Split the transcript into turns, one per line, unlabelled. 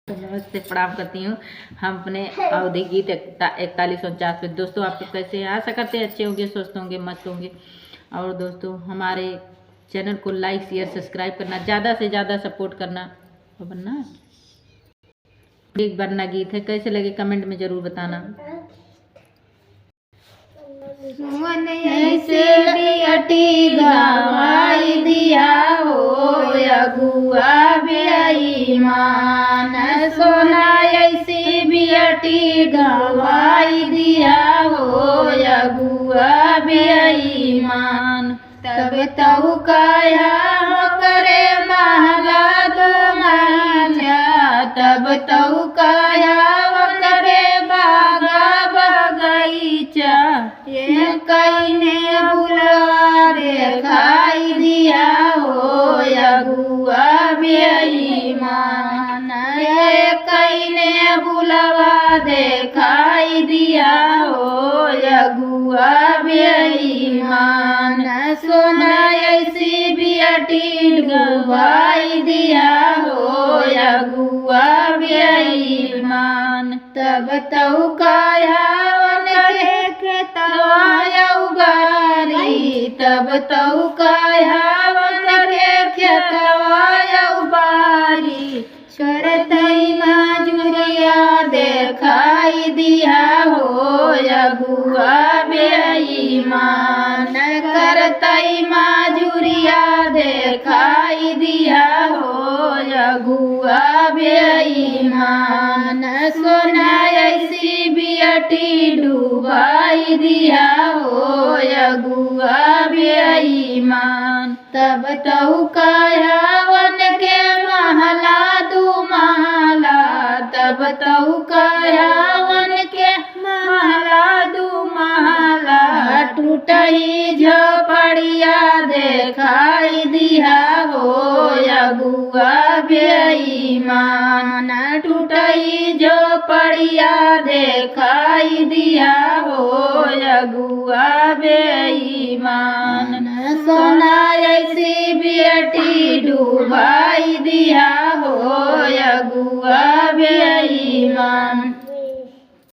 तो नमस्ते, प्रणाम करती हूँ। हम अपने अवधि गीत 4149 पे दोस्तों आप लोग कैसे हैं? आशा करते हैं अच्छे होंगे, स्वस्थ होंगे, मस्त होंगे। और दोस्तों हमारे चैनल को लाइक शेयर सब्सक्राइब करना, ज़्यादा से ज़्यादा सपोर्ट करना। तो बनना एक बनना गीत है, कैसे लगे कमेंट में ज़रूर बताना।
सुमन ऐसे बियटी गवाई दिया हो अगुआ बेईमान, सोना ऐसी बियटी गवाई दिया हो अगुआ बेईमान। तब तऊ काया करे महला दो मांझा, तब तऊ काया करे बागा बगीचा, ये कईने बुलवा देखाई दिया हो अगुआ बेईमान, ये कईने बुलवा देखाई दिया हो अगुआ बेईमान। सोना ऐसी बियटी डुबाई दिया हो अगुआ बेईमान। तब तऊ कायावन के खेतवाया उबारी, तब तऊ कायावन के खेतवाया उबारी, करतई मजूरिया देखाई दिया हो अगुआ बेईमान, करतई मजूरिया देखाई दिया हो अगुआ बेईमान। सोना ऐसी बियटी डुबाई दिया हो अगुआ बेईमान। तब तऊ कायावन के महला दू महला, तब तऊ कायावन के महला दू महला, टूटई झोपड़िया देखाई दिया हो अगुआ बेईमान, टूटई झोपड़िया देखाई दिया हो अगुआ बेईमान। सोना ऐसी बेटी डुबाई दिया हो अगुआ बेईमान।